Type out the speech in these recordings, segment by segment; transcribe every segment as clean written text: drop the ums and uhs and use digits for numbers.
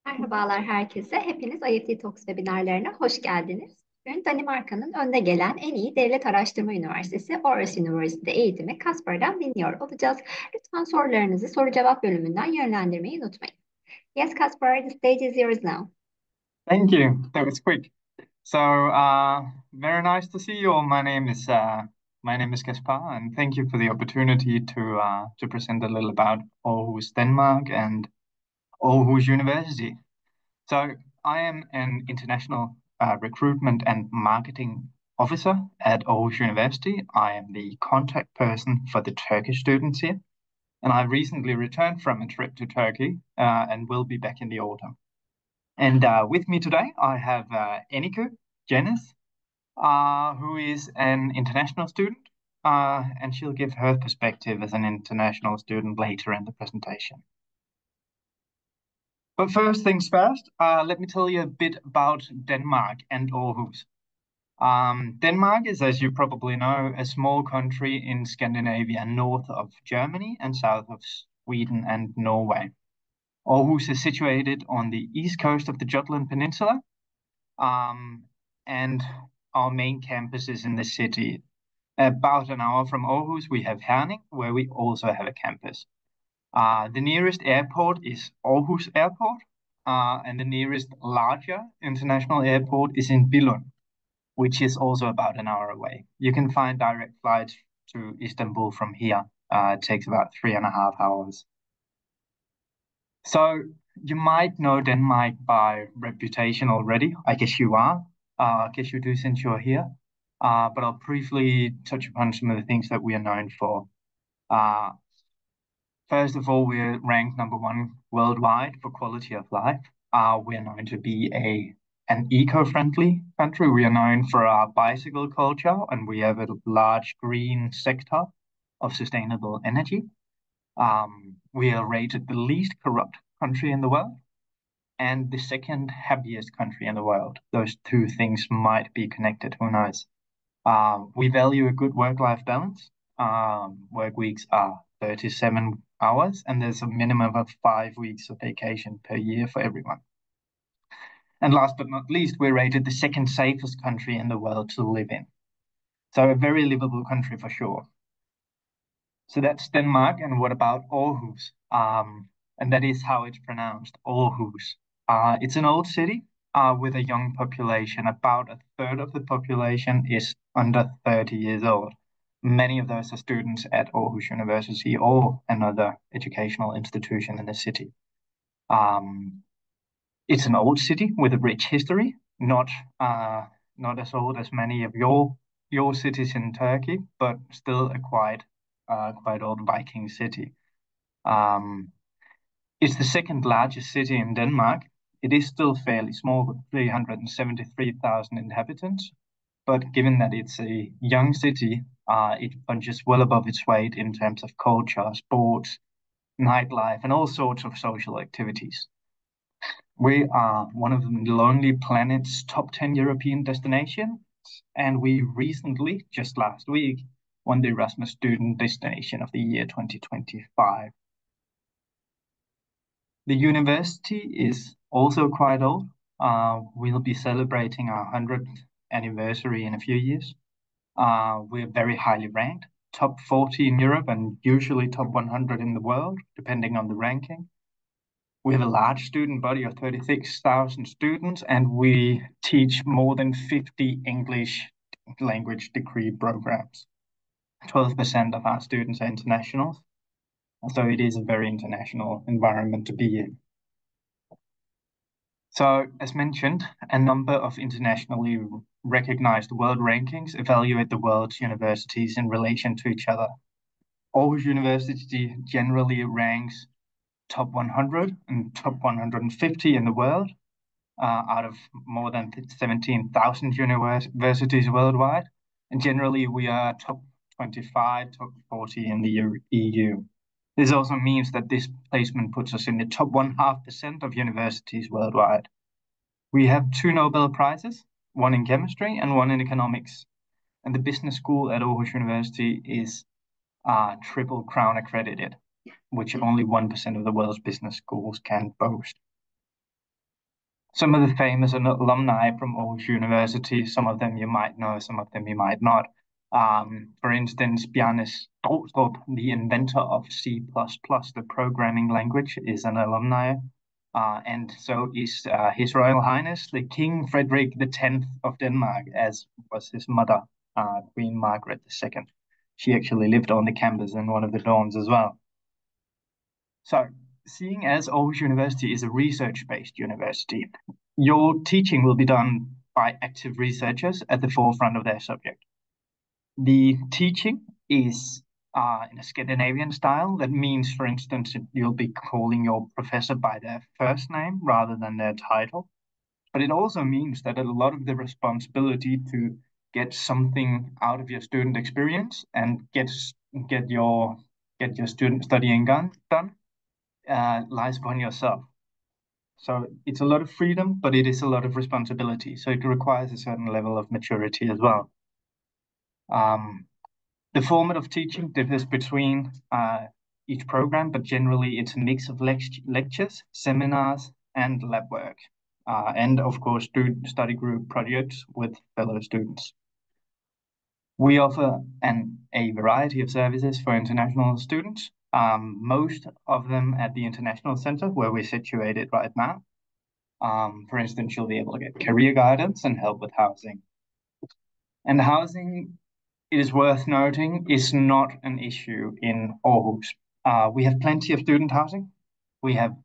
Merhabalar herkese. Hepiniz IEFTalks Webinarları'na hoş geldiniz. Bugün Danimarka'nın önde gelen en iyi devlet araştırma üniversitesi Aarhus Üniversitesi'de eğitimi Kasper'dan dinliyor olacağız. Lütfen sorularınızı soru cevap bölümünden yönlendirmeyi unutmayın. Yes, Kasper, the stage is yours now. Thank you. That was quick. So, very nice to see you all. My name is Gaspar, and thank you for the opportunity to present a little about Aarhus, Denmark, and Aarhus University. So, I am an international recruitment and marketing officer at Aarhus University. I am the contact person for the Turkish students here, and I recently returned from a trip to Turkey and will be back in the autumn. And with me today, I have Enike Janice, who is an international student, and she'll give her perspective as an international student later in the presentation. But first things first, let me tell you a bit about Denmark and Aarhus. Denmark is, as you probably know, a small country in Scandinavia, north of Germany and south of Sweden and Norway. Aarhus is situated on the east coast of the Jutland Peninsula, and our main campus is in the city. About an hour from Aarhus, we have Herning, where we also have a campus. The nearest airport is Aarhus Airport, and the nearest larger international airport is in Billund, which is also about an hour away. You can find direct flights to Istanbul from here. It takes about 3.5 hours. So you might know Denmark by reputation already. I guess you are. I guess you do since you're here. But I'll briefly touch upon some of the things that we are known for. First of all, we're ranked #1 worldwide for quality of life. We're known to be an eco-friendly country. We are known for our bicycle culture, and we have a large green sector of sustainable energy. We are rated the least corrupt country in the world and the second happiest country in the world. Those two things might be connected, who knows? We value a good work-life balance. Work weeks are 37 hours, and there's a minimum of 5 weeks of vacation per year for everyone. And last but not least, we're rated the second safest country in the world to live in. So a very livable country for sure. So that's Denmark. And what about Aarhus? And that is how it's pronounced, Aarhus. It's an old city with a young population. About a third of the population is under 30 years old. Many of those are students at Aarhus University or another educational institution in the city. It's an old city with a rich history, not as old as many of your cities in Turkey, but still a quite old Viking city. It's the second largest city in Denmark. It is still fairly small, with 373,000 inhabitants. But given that it's a young city, it punches well above its weight in terms of culture, sports, nightlife, and all sorts of social activities. We are one of the Lonely Planet's top 10 European destinations, and we recently, just last week, won the Erasmus Student Destination of the Year 2025. The university is also quite old. We'll be celebrating our 100th anniversary in a few years. We're very highly ranked, top 40 in Europe and usually top 100 in the world, depending on the ranking. We have a large student body of 36,000 students, and we teach more than 50 English language degree programs. 12% of our students are internationals, so it is a very international environment to be in. So, as mentioned, a number of internationally recognized world rankings evaluate the world's universities in relation to each other. Aarhus University generally ranks top 100 and top 150 in the world. out of more than 17,000 universities worldwide. And generally, we are top 25, top 40 in the EU. This also means that this placement puts us in the top 0.5% of universities worldwide. We have 2 Nobel Prizes, one in chemistry and one in economics. And the business school at Aarhus University is Triple Crown accredited, which only 1% of the world's business schools can boast. Some of the famous alumni from Aarhus University, some of them you might know, some of them you might not. For instance, Bjarne Stroustrup, the inventor of C++, the programming language, is an alumni. And so is His Royal Highness, the King Frederik X of Denmark, as was his mother, Queen Margaret II. She actually lived on the campus in one of the dorms as well. So, seeing as Aarhus University is a research-based university, your teaching will be done by active researchers at the forefront of their subject. The teaching is in a Scandinavian style. That means, for instance, you'll be calling your professor by their first name rather than their title. But it also means that a lot of the responsibility to get something out of your student experience and get your student studying done lies upon yourself. So it's a lot of freedom, but it is a lot of responsibility. So it requires a certain level of maturity as well. The format of teaching differs between each program, but generally it's a mix of lectures, seminars, and lab work. And of course, study group projects with fellow students. We offer a variety of services for international students, most of them at the International Center where we're situated right now. For instance, you'll be able to get career guidance and help with housing. And housing, it is worth noting, is not an issue in Aarhus. We have plenty of student housing. We have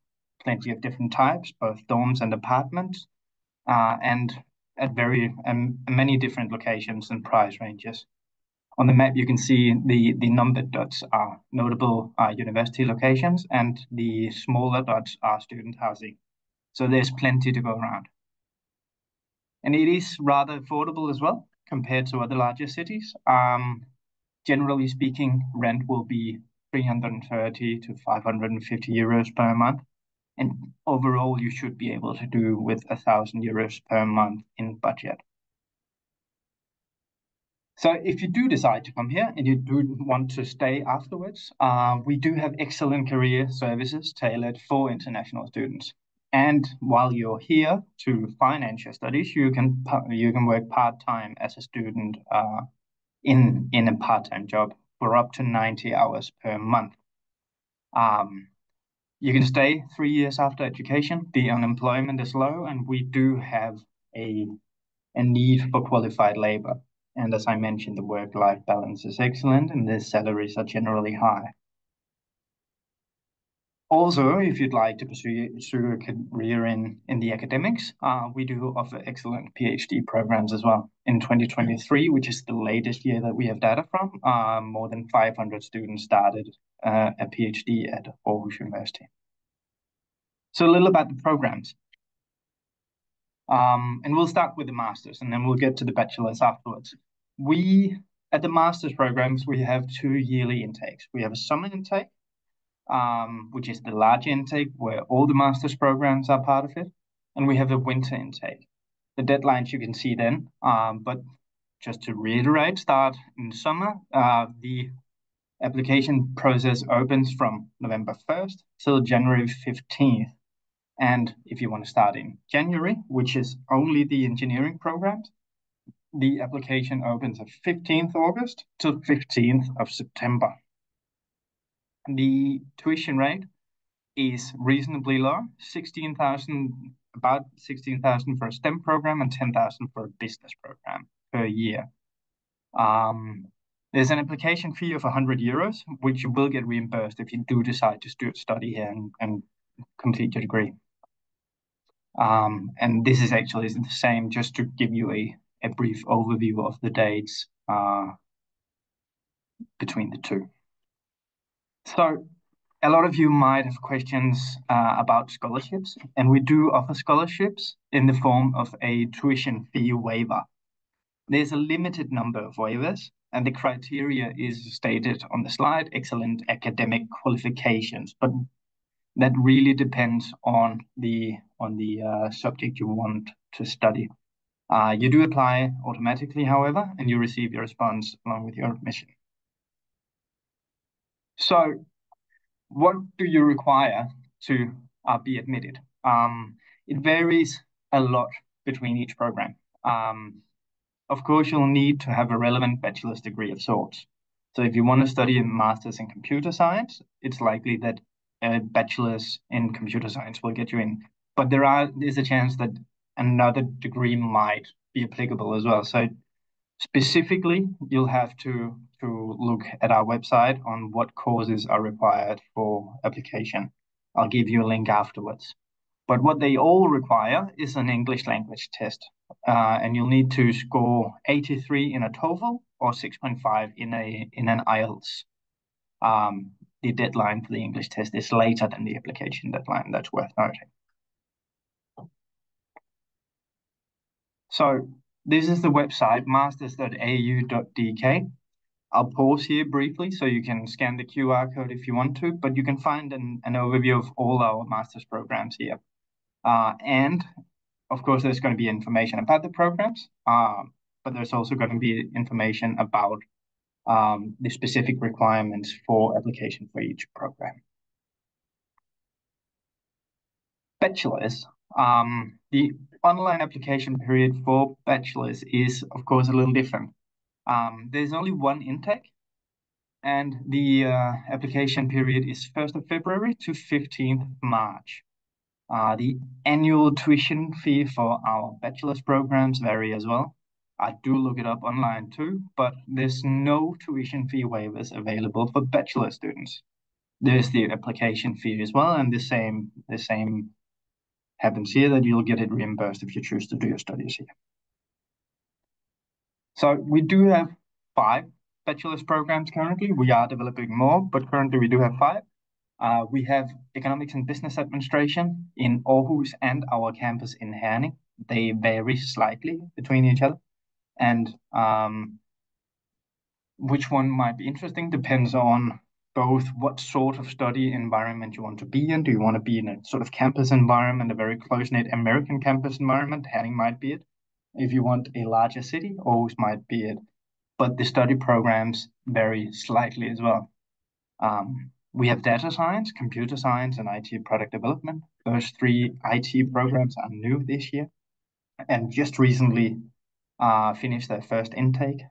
plenty of different types, both dorms and apartments, and at many different locations and price ranges. On the map, you can see the numbered dots are notable university locations, and the smaller dots are student housing. So there's plenty to go around. And it is rather affordable as well compared to other larger cities. Generally speaking, rent will be 330 to 550 euros per month. And overall, you should be able to do with 1,000 euros per month in budget. So if you do decide to come here and you do want to stay afterwards, we do have excellent career services tailored for international students. And while you're here to finance your studies, you can work part-time as a student in a part-time job for up to 90 hours per month. You can stay 3 years after education. The unemployment is low, and we do have a need for qualified labor. And as I mentioned, the work-life balance is excellent, and the salaries are generally high. Also, if you'd like to pursue a career in the academics, we do offer excellent PhD programs as well. In 2023, which is the latest year that we have data from, more than 500 students started a PhD at Aarhus University. So a little about the programs. And we'll start with the masters, and then we'll get to the bachelors afterwards. At the master's programs, we have 2 yearly intakes. We have a summer intake, which is the large intake where all the master's programs are part of it. And we have a winter intake. The deadlines you can see then, but just to reiterate, start in summer. The application process opens from November 1st till January 15th. And if you want to start in January, which is only the engineering programs, the application opens at 15th August to 15th of September. The tuition rate is reasonably low, about 16,000 for a STEM program and 10,000 for a business program per year. There's an application fee of 100 euros, which you will get reimbursed if you do decide to study here and complete your degree. And this is actually the same, just to give you a brief overview of the dates between the two. So A lot of you might have questions about scholarships, and we do offer scholarships in the form of a tuition fee waiver. There's a limited number of waivers, and the criteria is stated on the slide, excellent academic qualifications, but that really depends on the subject you want to study. You do apply automatically, however, and you receive your response along with your admission. So what do you require to be admitted? It varies a lot between each program. Of course, you'll need to have a relevant bachelor's degree of sorts. So if you want to study a master's in computer science, it's likely that a bachelor's in computer science will get you in. But there's a chance that another degree might be applicable as well. So specifically, you'll have to look at our website on what courses are required for application. I'll give you a link afterwards. But what they all require is an English language test. And you'll need to score 83 in a TOEFL or 6.5 in an IELTS. The deadline for the English test is later than the application deadline. That's worth noting. So this is the website, masters.au.dk. I'll pause here briefly so you can scan the QR code if you want to, but you can find an overview of all our master's programs here. And of course, there's going to be information about the programs, but there's also going to be information about the specific requirements for application for each program. Bachelor's. The online application period for bachelor's is, of course, a little different. There's only one intake, and the application period is 1st of February to 15th March. The annual tuition fee for our bachelor's programs vary as well. I do look it up online too, but there's no tuition fee waivers available for bachelor students. There's the application fee as well, and the same happens here, that you'll get it reimbursed if you choose to do your studies here. So we do have 5 bachelor's programs currently. We are developing more, but currently we do have 5. We have Economics and Business Administration in Aarhus and our campus in Herning. They vary slightly between each other. And which one might be interesting depends on both what sort of study environment you want to be in. Do you want to be in a sort of campus environment, a very close-knit American campus environment? Herning might be it. If you want a larger city, Aarhus might be it. But the study programs vary slightly as well. We have data science, computer science, and IT product development. Those 3 IT programs are new this year and just recently finished their first intake.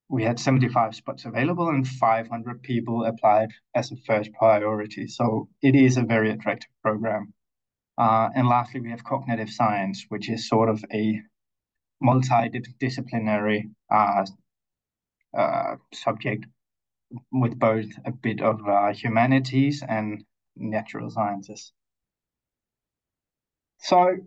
We had 75 spots available and 500 people applied as a first priority. So it is a very attractive program. And lastly, we have cognitive science, which is sort of a multidisciplinary subject with both a bit of humanities and natural sciences. So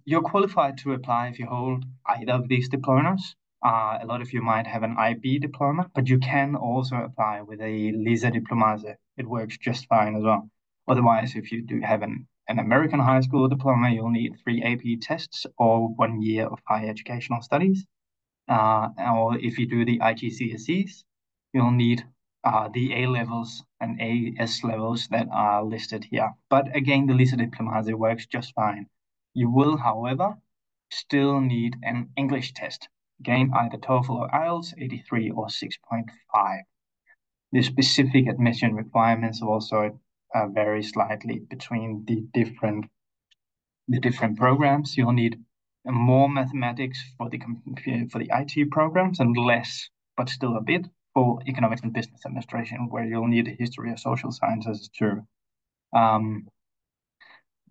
you're qualified to apply if you hold either of these diplomas. A lot of you might have an IB diploma, but you can also apply with a LISA diplomase. It works just fine as well. Otherwise, if you do have an American high school diploma, you'll need 3 AP tests or 1 year of higher educational studies. Or if you do the IGCSEs, you'll need the A levels and AS levels that are listed here. But again, the LISA diplomase works just fine. You will, however, still need an English test. Again, either TOEFL or IELTS, 83 or 6.5. The specific admission requirements also vary slightly between the different programs. You'll need more mathematics for the IT programs and less, but still a bit, for economics and business administration, where you'll need a history of social sciences too. The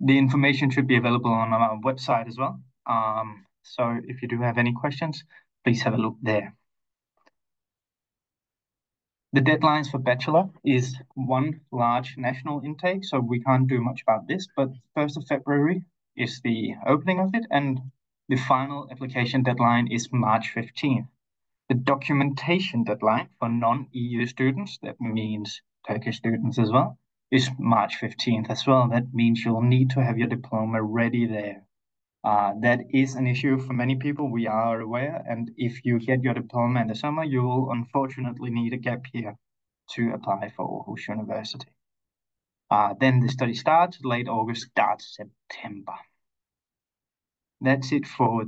information should be available on our website as well. So if you do have any questions, please have a look there. The deadlines for bachelor is 1 large national intake, so we can't do much about this, but 1st of February is the opening of it, and the final application deadline is March 15th. The documentation deadline for non-EU students, that means Turkish students as well, is March 15th as well. That means you'll need to have your diploma ready there. That is an issue for many people, we are aware, and if you get your diploma in the summer, you will unfortunately need a gap year to apply for Aarhus University. Then the study starts late August, starts September. That's it for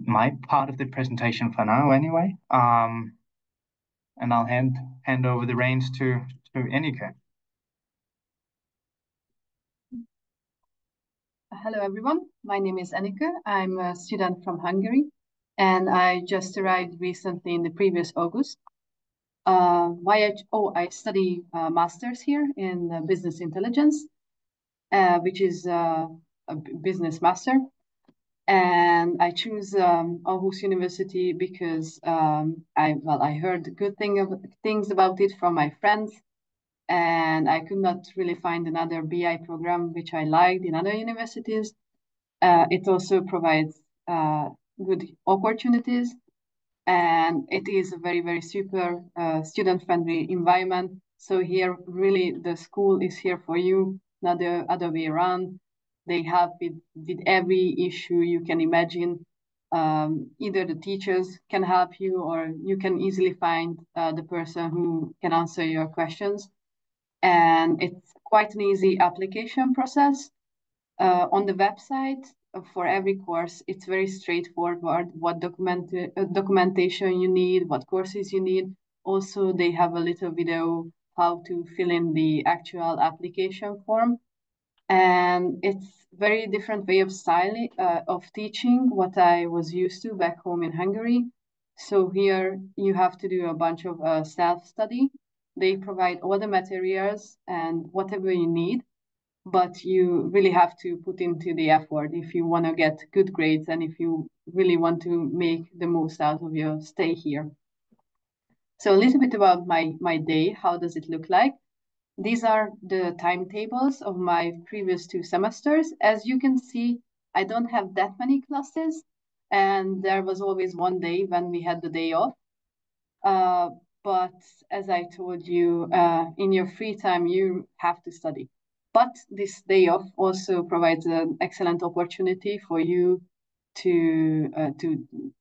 my part of the presentation for now anyway. And I'll hand over the reins to Enika. Hello everyone, my name is Enika. I'm a student from Hungary and I just arrived recently in the previous August. I study master's here in business intelligence, which is a business master. And I choose Aarhus University because I heard good things about it from my friends, and I could not really find another BI program which I liked in other universities. It also provides good opportunities, and it is a very, very super student-friendly environment. So here, really, the school is here for you, not the other way around. They help with every issue you can imagine. Either the teachers can help you, or you can easily find the person who can answer your questions. And it's quite an easy application process. On the website, for every course, it's very straightforward what documentation you need, what courses you need. Also, they have a little video how to fill in the actual application form. And it's very different way of of teaching what I was used to back home in Hungary. So here you have to do a bunch of self-study. They provide all the materials and whatever you need, but you really have to put into the effort if you want to get good grades and if you really want to make the most out of your stay here. So a little bit about my day. How does it look like? These are the timetables of my previous 2 semesters. As you can see, I don't have that many classes, and there was always one day when we had the day off. But as I told you, in your free time, you have to study. But this day off also provides an excellent opportunity for you to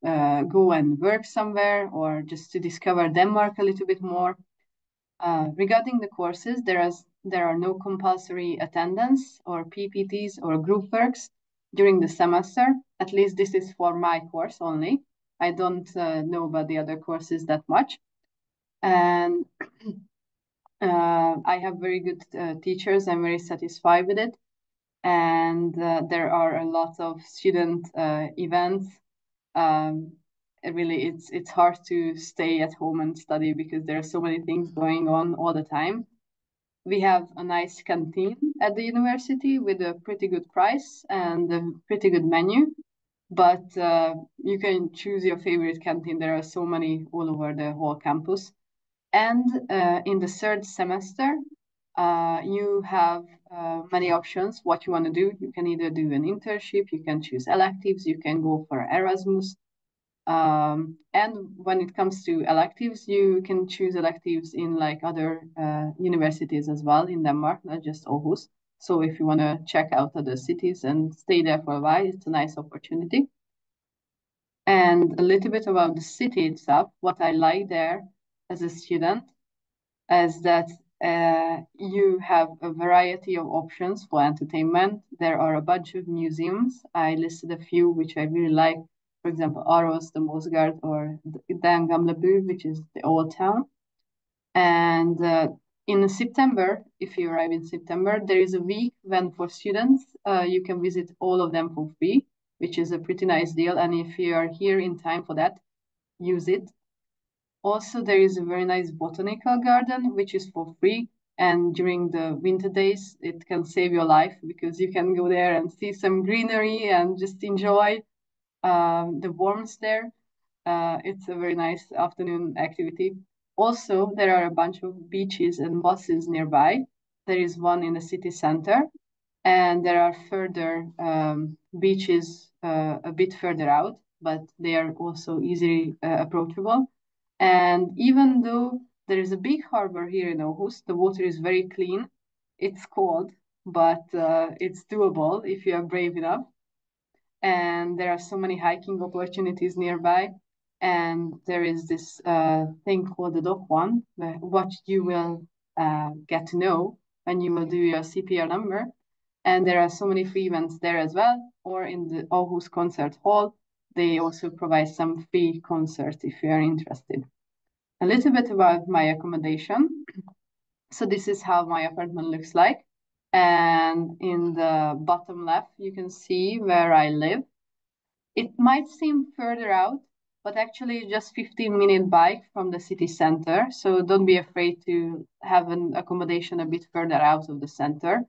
go and work somewhere, or just to discover Denmark a little bit more. Regarding the courses, there are no compulsory attendance or PPTs or group works during the semester. At least this is for my course only. I don't know about the other courses that much. And I have very good teachers. I'm very satisfied with it. And there are a lot of student events. Really, it's hard to stay at home and study because there are so many things going on all the time. We have a nice canteen at the university with a pretty good price and a pretty good menu, but you can choose your favorite canteen. There are so many all over the whole campus. And in the 3rd semester, you have many options what you want to do. You can either do an internship, you can choose electives, you can go for Erasmus. And when it comes to electives, you can choose electives in like other universities as well in Denmark, not just Aarhus. So if you want to check out other cities and stay there for a while, it's a nice opportunity. And a little bit about the city itself, what I like there as a student is that you have a variety of options for entertainment. There are a bunch of museums. I listed a few which I really like. For example, Aarhus, the Mosgard, or Den Gamle By, which is the old town. And in September, if you arrive in September, there is a week when for students, you can visit all of them for free, which is a pretty nice deal. And if you are here in time for that, use it. Also, there is a very nice botanical garden, which is for free. And during the winter days, it can save your life because you can go there and see some greenery and just enjoy the warmth there. It's a very nice afternoon activity. Also, there are a bunch of beaches and buses nearby. There is one in the city center, and there are further beaches a bit further out, but they are also easily approachable. And even though There is a big harbor here in Aarhus. The water is very clean. It's cold, but it's doable if you are brave enough. And there are so many hiking opportunities nearby. And there is this thing called the Dock One, what you will get to know when you will do your CPR number. And there are so many free events there as well, or in the Aarhus Concert Hall. They also provide some free concerts if you are interested. A little bit about my accommodation. So this is how my apartment looks like. And in the bottom left, you can see where I live. It might seem further out, but actually just 15-minute bike from the city center. So don't be afraid to have an accommodation a bit further out of the center.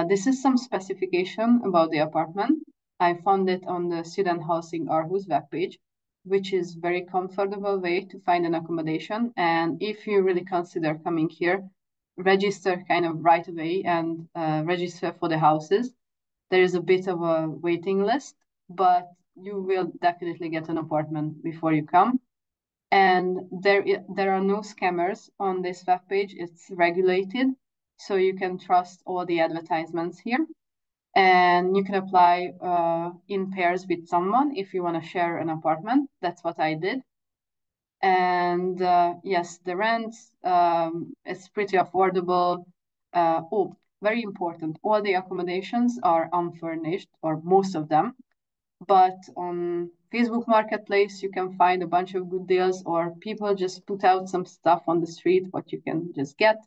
This is some specification about the apartment. I found it on the Student Housing Aarhus webpage, which is very comfortable way to find an accommodation. And if you really consider coming here, register kind of right away and register for the houses. There is a bit of a waiting list, but you will definitely get an apartment before you come. And there are no scammers on this webpage. It's regulated, so you can trust all the advertisements here. And you can apply in pairs with someone if you want to share an apartment. That's what I did. And yes, the rent is pretty affordable. Oh, very important, all the accommodations are unfurnished, or most of them. But on Facebook Marketplace, you can find a bunch of good deals, or people just put out some stuff on the street, what you can just get.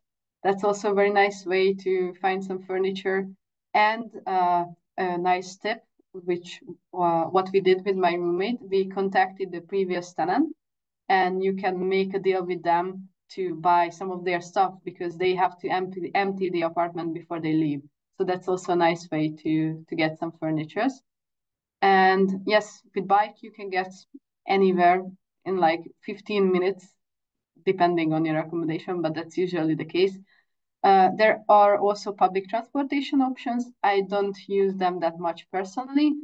That's also a very nice way to find some furniture. And a nice tip, which what we did with my roommate, we contacted the previous tenant, and you can make a deal with them to buy some of their stuff because they have to empty the apartment before they leave. So that's also a nice way to get some furniture. And yes, with bike, you can get anywhere in like 15 minutes, depending on your accommodation, but that's usually the case. There are also public transportation options. I don't use them that much personally,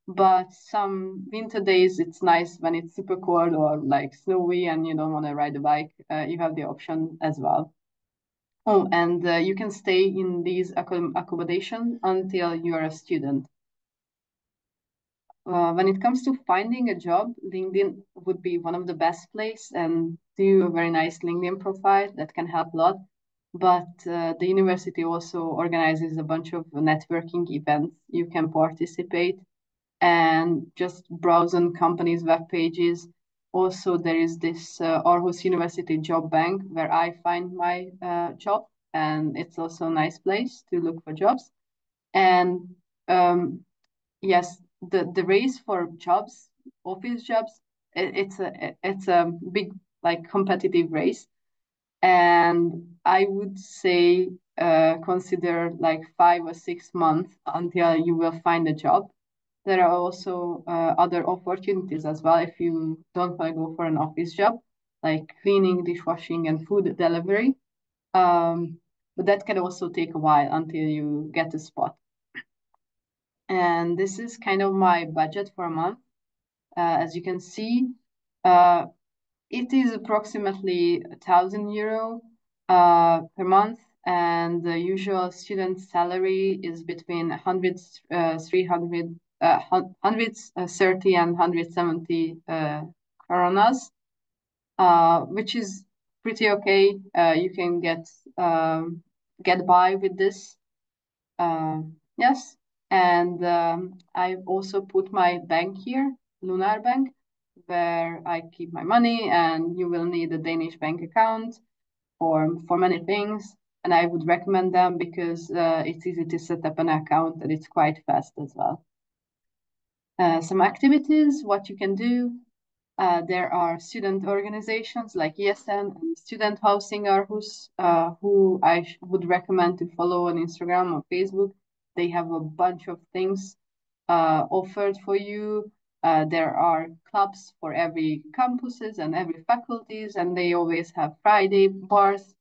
but some winter days, it's nice when it's super cold or like snowy and you don't want to ride a bike, you have the option as well. Oh, and you can stay in these accommodation until you're a student. When it comes to finding a job, LinkedIn would be one of the best place, and do a very nice LinkedIn profile that can help a lot. But the university also organizes a bunch of networking events. You can participate and just browse on companies' web pages. Also, there is this Aarhus University Job Bank where I find my job, and it's also a nice place to look for jobs. And yes, the race for jobs, office jobs, it's a big like competitive race, and I would say consider like 5 or 6 months until you will find a job. There are also other opportunities as well if you don't want to go for an office job, like cleaning, dishwashing, and food delivery. But that can also take a while until you get a spot. And this is kind of my budget for a month. As you can see, it is approximately €1,000 per month, and the usual student salary is between 130 and 170 coronas, which is pretty okay. You can get by with this. Yes. And I've also put my bank here, Lunar Bank, where I keep my money, and you will need a Danish bank account for many things. And I would recommend them because it's easy to set up an account and it's quite fast as well. Some activities, what you can do. There are student organizations like ESN and Student Housing Aarhus, who I would recommend to follow on Instagram or Facebook. They have a bunch of things offered for you. There are clubs for every campuses and every faculties, and they always have Friday bars,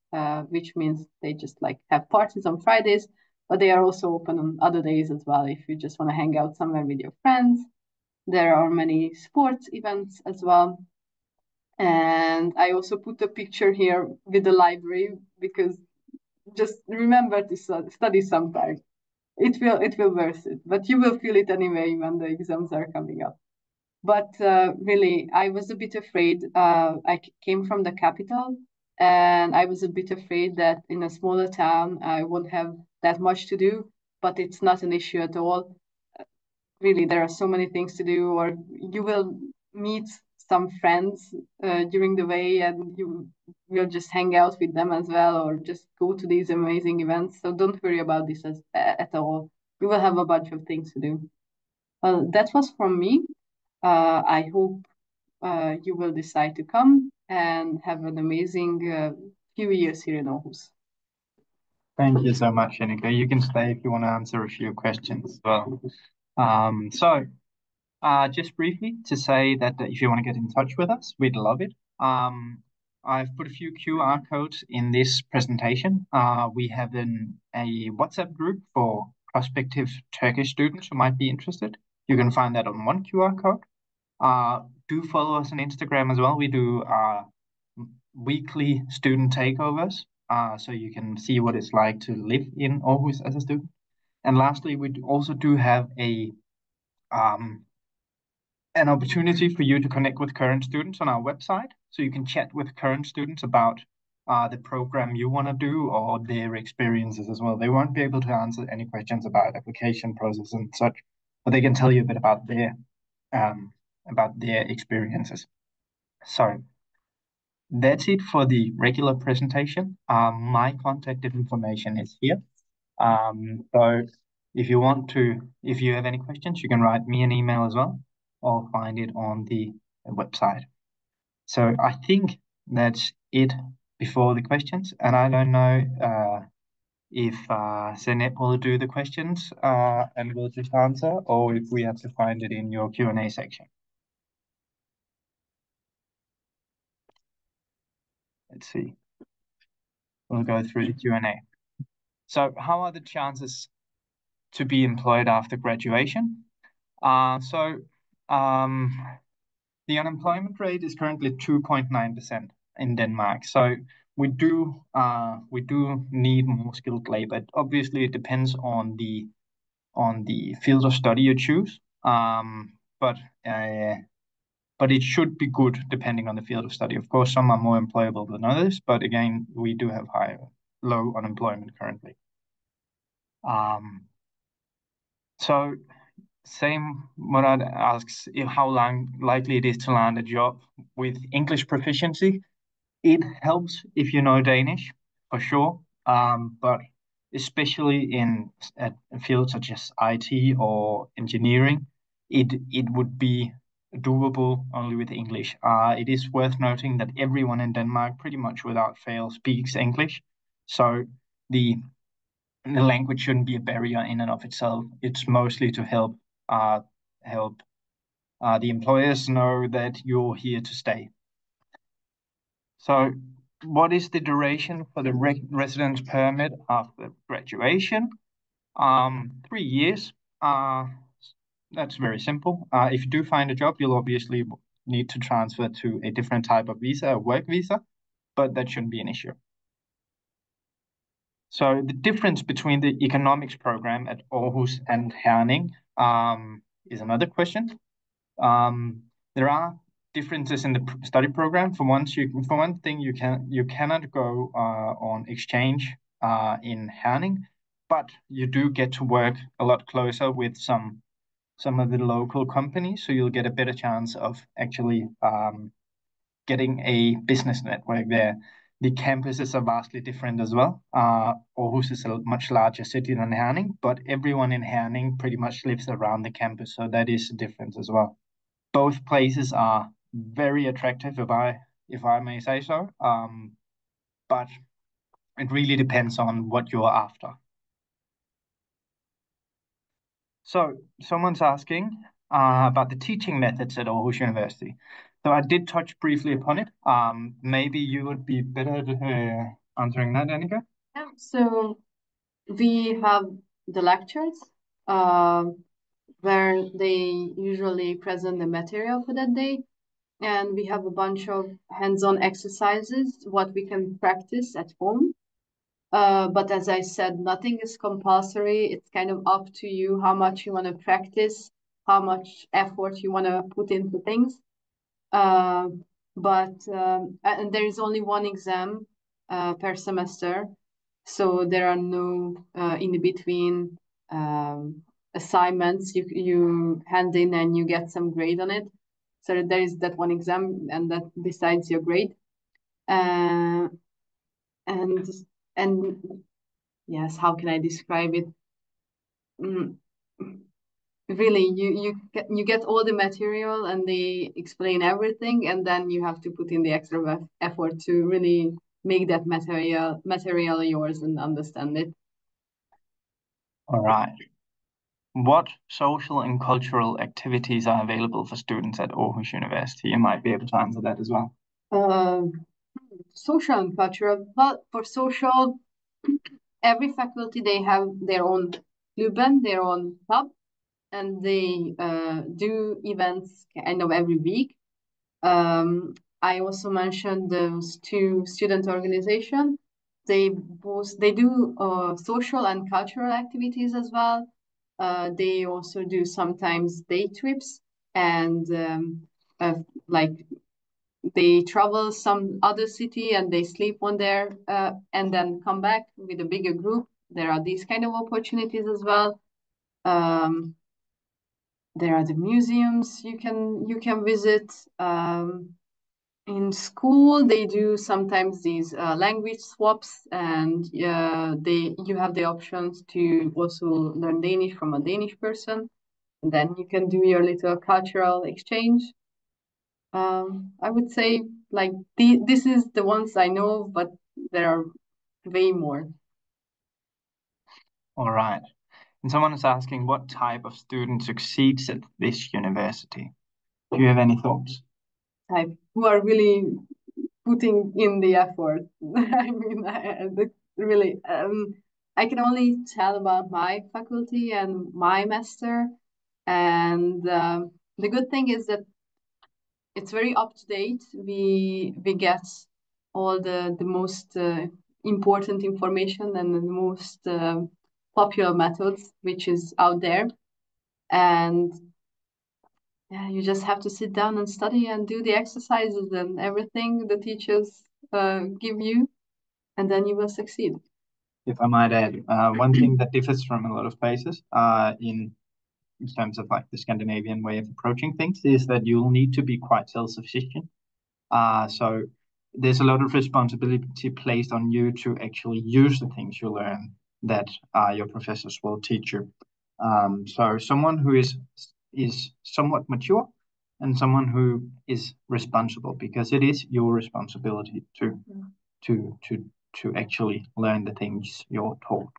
which means they just like have parties on Fridays, but they are also open on other days as well if you just want to hang out somewhere with your friends. There are many sports events as well. And I also put a picture here with the library, because just remember to study sometime. It will worth it, but you will feel it anyway when the exams are coming up. But really, I was a bit afraid. I came from the capital, and I was a bit afraid that in a smaller town, I won't have that much to do, but it's not an issue at all. Really, there are so many things to do, or you will meet some friends during the way, and you will just hang out with them as well, or just go to these amazing events. So don't worry about this at all. You will have a bunch of things to do. Well, that was from me. I hope you will decide to come and have an amazing few years here in Aarhus. Thank you so much, Jenica. You can stay if you want to answer a few questions as well. Just briefly to say that if you want to get in touch with us, we'd love it. I've put a few QR codes in this presentation. We have a WhatsApp group for prospective Turkish students who might be interested. You can find that on one QR code. Do follow us on Instagram as well. We do weekly student takeovers, so you can see what it's like to live in Aarhus as a student. And lastly, we also do have an opportunity for you to connect with current students on our website, so you can chat with current students about the program you want to do or their experiences as well. They won't be able to answer any questions about application process and such, but they can tell you a bit about their experiences. So that's it for the regular presentation. My contact information is here. So if you have any questions, you can write me an email as well, or find it on the website. So I think that's it before the questions, and I don't know if Zeynep will do the questions and we'll just answer, or if we have to find it in your Q&A section. Let's see. We'll go through the Q&A. So how are the chances to be employed after graduation? The unemployment rate is currently 2.9% in Denmark. So we do need more skilled labor. Obviously, it depends on the field of study you choose. But it should be good depending on the field of study. Of course, some are more employable than others, but again, we do have low unemployment currently. So same, Murad asks how likely it is to land a job with English proficiency. It helps if you know Danish, for sure, but especially in fields such as IT or engineering, it would be doable only with English. It is worth noting that everyone in Denmark, pretty much without fail, speaks English, so the language shouldn't be a barrier in and of itself. It's mostly to help the employers know that you're here to stay. So what is the duration for the residence permit after graduation? 3 years. That's very simple. If you do find a job, you'll obviously need to transfer to a different type of visa, a work visa, but that shouldn't be an issue. So the difference between the economics program at Aarhus and Herning is another question. There are differences in the study program. For one thing, you cannot go on exchange in Herning, but you do get to work a lot closer with some of the local companies, so you'll get a better chance of actually getting a business network there. The campuses are vastly different as well. Aarhus is a much larger city than Herning, but everyone in Herning pretty much lives around the campus, so that is a difference as well. Both places are very attractive, if I may say so, but it really depends on what you're after. So someone's asking about the teaching methods at Aarhus University. So I did touch briefly upon it. Maybe you would be better at answering that, Annika? Yeah, so we have the lectures where they usually present the material for that day. and we have a bunch of hands-on exercises, what we can practice at home. But as I said, nothing is compulsory. It's kind of up to you how much you want to practice, how much effort you want to put into things. And there is only one exam per semester, so there are no in between assignments you hand in and you get some grade on it. So there is that one exam, and that decides your grade. And yes, how can I describe it? Really, you get all the material and they explain everything, and then you have to put in the extra effort to really make that material yours and understand it. All right. What social and cultural activities are available for students at Aarhus University? You might be able to answer that as well. Social and cultural. But for social, every faculty, they have their own klubben, their own club, and they do events kind of every week. I also mentioned those two student organizations. They do social and cultural activities as well. They also do sometimes day trips, and like they travel some other city and they sleep on there and then come back with a bigger group. There are these kind of opportunities as well. There are the museums you can visit. In school, they do sometimes these language swaps, and you have the options to also learn Danish from a Danish person, and then you can do your little cultural exchange. I would say like this is the ones I know, but there are way more. All right. And someone is asking, what type of student succeeds at this university? Do you have any thoughts? Type who are really putting in the effort. I mean, really, I can only tell about my faculty and my master. And the good thing is that it's very up to date. We get all the most important information and the most popular methods which is out there, and yeah, you just have to sit down and study and do the exercises and everything the teachers give you, and then you will succeed. If I might add, one thing that differs from a lot of places in terms of like the Scandinavian way of approaching things is that you'll need to be quite self-sufficient. So there's a lot of responsibility placed on you to actually use the things you learn that your professors will teach you. So someone who is somewhat mature and someone who is responsible, because it is your responsibility to actually learn the things you're taught.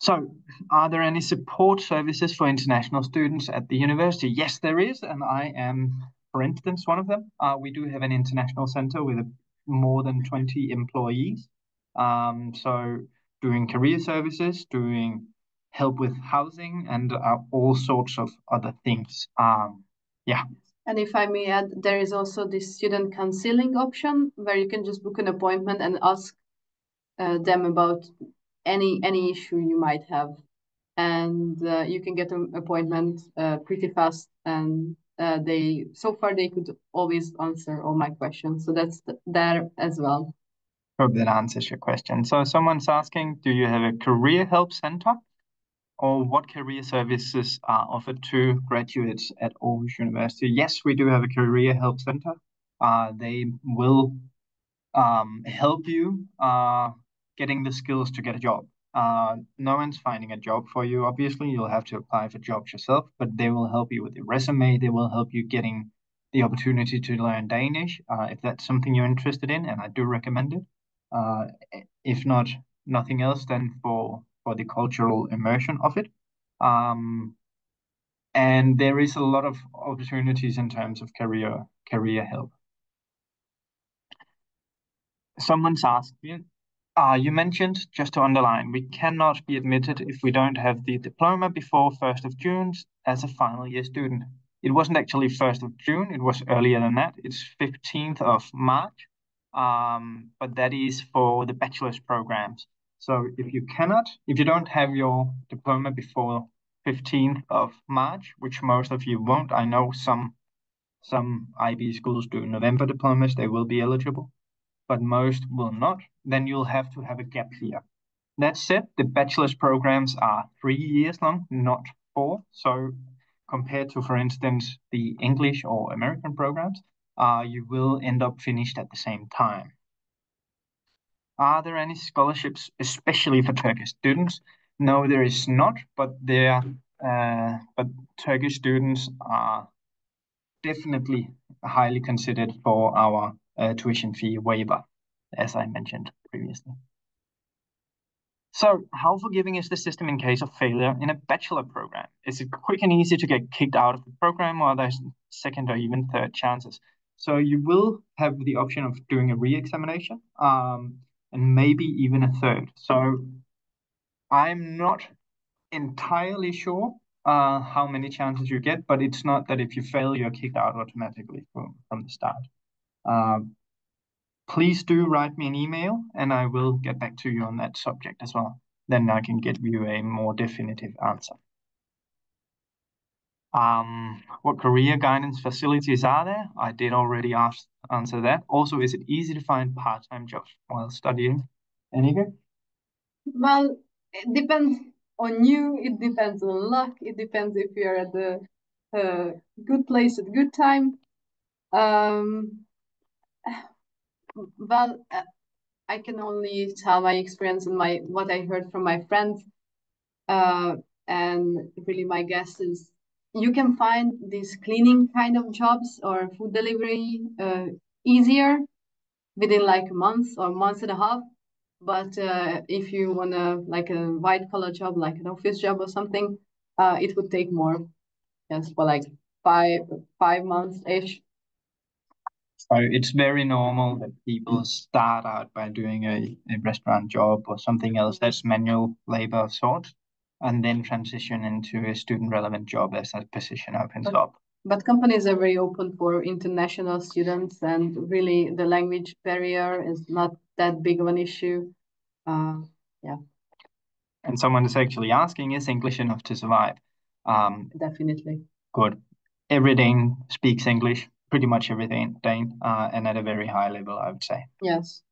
So, are there any support services for international students at the university? Yes, there is, and I am, for instance, one of them. We do have an international center with more than 20 employees. So, doing career services, doing help with housing, and all sorts of other things. Yeah. And if I may add, there is also this student counseling option where you can just book an appointment and ask them about any issue you might have, and you can get an appointment pretty fast, and they could always answer all my questions, so that's there as well. Hope that answers your question. So someone's asking, do you have a career help center, or what career services are offered to graduates at Aarhus University? Yes, we do have a career help center. They will help you getting the skills to get a job. No one's finding a job for you. Obviously, you'll have to apply for jobs yourself, but they will help you with your resume. They will help you getting the opportunity to learn Danish if that's something you're interested in, and I do recommend it. If not nothing else, then for the cultural immersion of it. And there is a lot of opportunities in terms of career help. Someone's asked me, you mentioned, just to underline, we cannot be admitted if we don't have the diploma before 1st of June as a final year student. It wasn't actually 1st of June, it was earlier than that. It's 15th of March, but that is for the bachelor's programs. So if you don't have your diploma before 15th of March, which most of you won't, I know some IB schools do November diplomas, they will be eligible, but most will not, then you'll have to have a gap year. That said, the bachelor's programs are 3 years long, not 4. So compared to, for instance, the English or American programs, you will end up finished at the same time. Are there any scholarships, especially for Turkish students? No, there is not, but Turkish students are definitely highly considered for our tuition fee waiver, as I mentioned previously. So how forgiving is the system in case of failure in a bachelor program? Is it quick and easy to get kicked out of the program, or are there second or even third chances? So you will have the option of doing a re-examination, and maybe even a third. So I'm not entirely sure how many chances you get, but it's not that if you fail, you're kicked out automatically from the start. Please do write me an email and I will get back to you on that subject as well. Then I can give you a more definitive answer. What career guidance facilities are there? I did already answer that. Also, is it easy to find part-time jobs while studying? Annika? Well, it depends on you. It depends on luck. It depends if you're at the good place at good time. Well, I can only tell my experience and what I heard from my friends. And really my guess is you can find these cleaning kind of jobs or food delivery easier within like a month or month and a half. But if you want like a white collar job, like an office job or something, it would take more. Yes, for like five months-ish. So it's very normal that people start out by doing a restaurant job or something else that's manual labor of sorts, and then transition into a student relevant job as that position opens up. But companies are very open for international students, and really the language barrier is not that big of an issue. Yeah. And someone is actually asking, is English enough to survive? Definitely. Good. Every Dane speaks English, pretty much everything Dane, and at a very high level, I would say. Yes.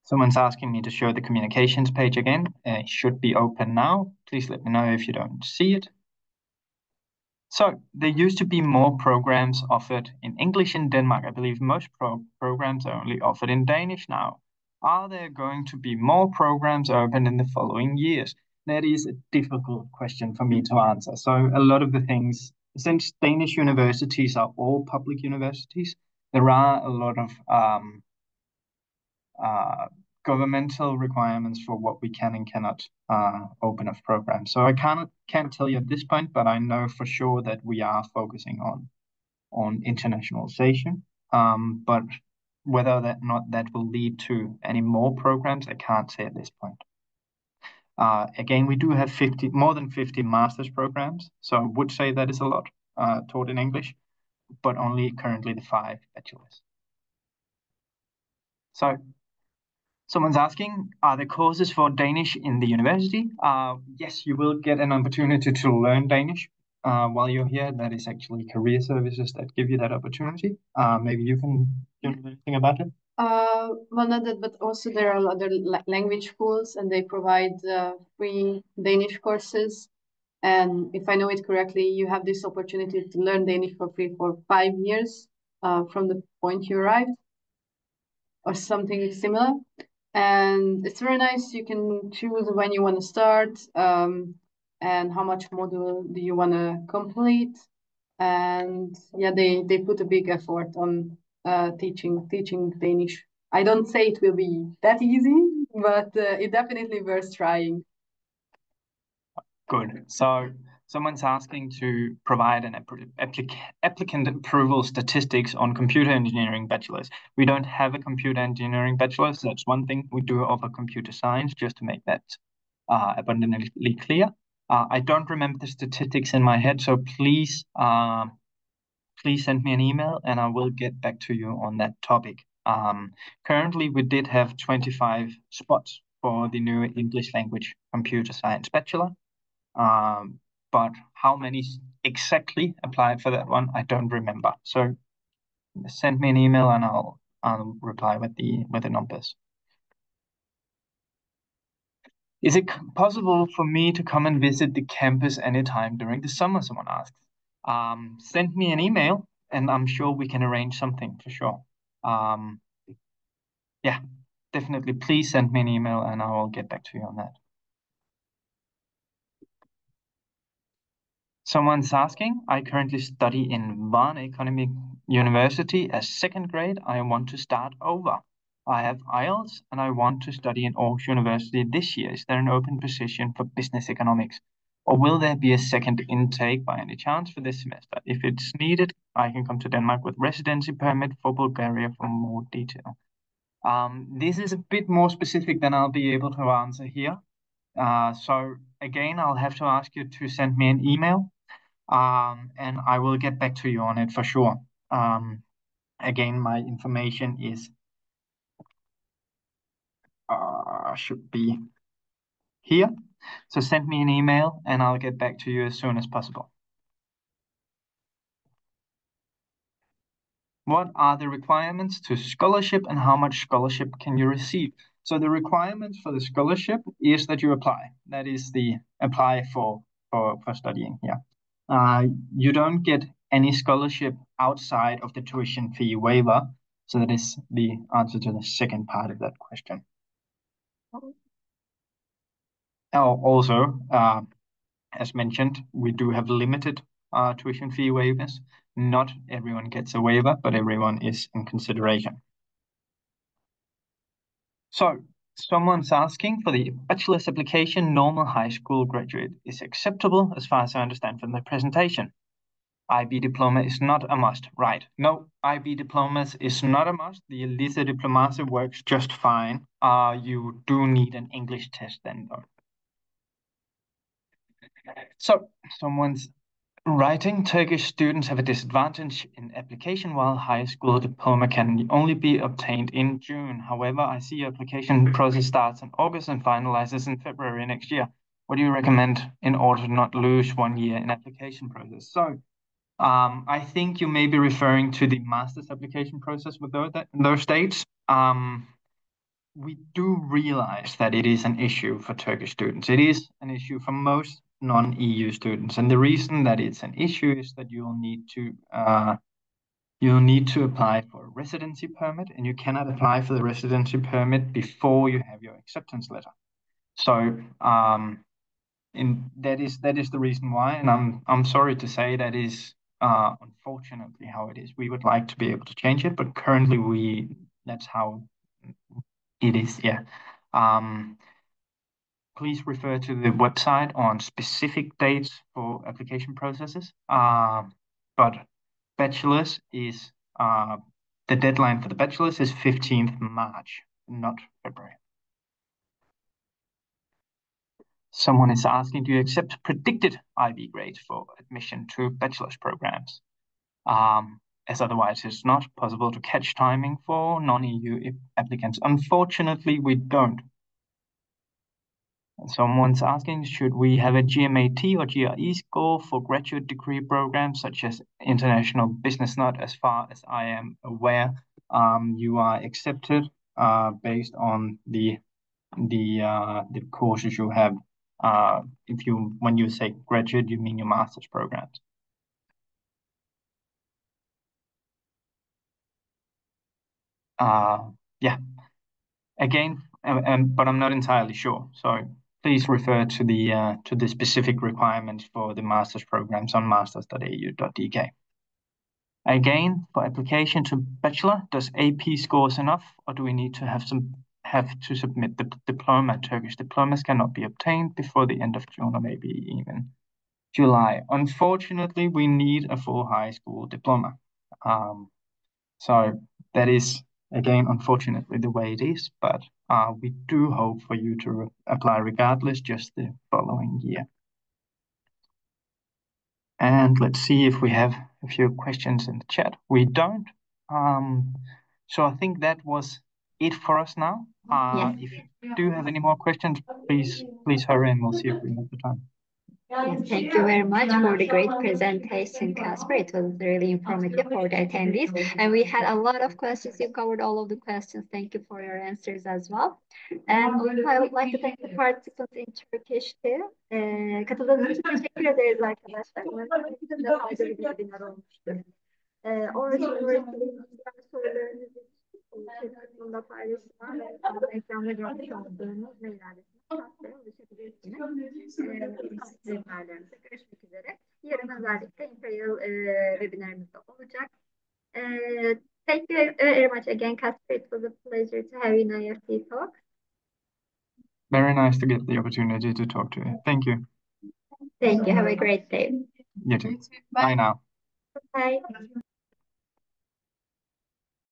Someone's asking me to show the communications page again. It should be open now. Please let me know if you don't see it. So there used to be more programs offered in English in Denmark. I believe most programs are only offered in Danish now. Are there going to be more programs open in the following years? That is a difficult question for me to answer. So a lot of the things, since Danish universities are all public universities, there are a lot of governmental requirements for what we can and cannot open of programs. So I can't tell you at this point, but I know for sure that we are focusing on internationalization. But whether that will lead to any more programs, I can't say at this point. Again, we do have more than 50 master's programs, so I would say that is a lot taught in English, but only currently the 5 bachelors. So someone's asking, are there courses for Danish in the university? Yes, you will get an opportunity to learn Danish while you're here. That is actually career services that give you that opportunity. Maybe you can do anything about it? Well, not that, but also there are other language schools and they provide free Danish courses. And if I know it correctly, you have this opportunity to learn Danish for free for 5 years from the point you arrived or something similar. And it's very nice. You can choose when you want to start and how much module do you want to complete. And yeah, they put a big effort on teaching Danish. I don't say it will be that easy, but it definitely worth trying. Good. So someone's asking to provide an applicant approval statistics on computer engineering bachelors. We don't have a computer engineering bachelor's. That's one thing. We do offer computer science, just to make that abundantly clear. I don't remember the statistics in my head, so please send me an email and I will get back to you on that topic. Currently, we did have 25 spots for the new English language computer science bachelor. But how many exactly applied for that one, I don't remember. So send me an email and I'll reply with the numbers. Is it possible for me to come and visit the campus anytime during the summer? Someone asks. Send me an email and I'm sure we can arrange something for sure. Yeah, definitely. Please send me an email and I will get back to you on that. Someone's asking, I currently study in Van Economic University as second grade. I want to start over. I have IELTS and I want to study in Aarhus University this year. Is there an open position for business economics? Or will there be a second intake by any chance for this semester? If it's needed, I can come to Denmark with residency permit for Bulgaria for more detail. This is a bit more specific than I'll be able to answer here. So again, I'll have to ask you to send me an email. And I will get back to you on it for sure. Again, my information is should be here. So send me an email and I'll get back to you as soon as possible. What are the requirements to scholarship and how much scholarship can you receive? So the requirements for the scholarship is that you apply. That is the apply for studying here. You don't get any scholarship outside of the tuition fee waiver. So that is the answer to the second part of that question. Also, as mentioned, we do have limited tuition fee waivers. Not everyone gets a waiver, but everyone is in consideration. So someone's asking for the bachelor's application, normal high school graduate is acceptable as far as I understand from the presentation. IB diploma is not a must, right? No, IB diplomas is not a must. The Elite Diplomacy works just fine. You do need an English test then though. So someone's writing, Turkish students have a disadvantage in application while high school diploma can only be obtained in June. However, I see your application process starts in August and finalizes in February next year. What do you recommend in order to not lose 1 year in application process? So I think you may be referring to the master's application process with those dates. We do realize that it is an issue for Turkish students. It is an issue for most non-EU students. And the reason that it's an issue is that you'll need to apply for a residency permit, and you cannot apply for the residency permit before you have your acceptance letter. So that is the reason why, and I'm sorry to say that is unfortunately how it is. We would like to be able to change it, but currently that's how it is. Yeah. Please refer to the website on specific dates for application processes. But bachelor's is the deadline for the bachelor's is 15th March, not February. Someone is asking, do you accept predicted IB grades for admission to bachelor's programs? As otherwise it's not possible to catch timing for non-EU applicants. Unfortunately, we don't. Someone's asking, should we have a GMAT or GRE score for graduate degree programs such as International Business? Not as far as I am aware. You are accepted based on the courses you have. When you say graduate, you mean your master's programs. Yeah. Again, but I'm not entirely sure. So please refer to the specific requirements for the master's programs on masters.au.dk. Again, for application to bachelor, does AP scores enough, or do we need to have to submit the diploma? Turkish diplomas cannot be obtained before the end of June or maybe even July. Unfortunately, we need a full high school diploma. So that is, again, unfortunately, the way it is, but we do hope for you to apply regardless, just the following year. And let's see if we have a few questions in the chat. We don't. So I think that was it for us now. Yes. If you do have any more questions, please hurry and we'll see if we have the time. Yes, thank you very much for the great presentation, Casper. It was really informative for the attendees. And we had a lot of questions. You covered all of the questions. Thank you for your answers as well. And also I would like to thank the participants in Turkish too. Katıldığınız için teşekkür ederiz arkadaşlar. Umarım sizin de faydalı bir webinar olmuştur. Aarhus Üniversitesi'nin sorularınız için chat kısmında paylaşılan ve ekranda görmüş olduğunuz mail adresine Casper'e ulaşabilirsiniz. Webinerlerimizde görüşmek üzere. Yarın özellikle Imperial webinarımızda olacak. Thank you very much again, Casper. It was a pleasure to have you in IEFTalks. Very nice to get the opportunity to talk to you. Thank you. Thank you. Have a great day. You too. Bye now. Bye.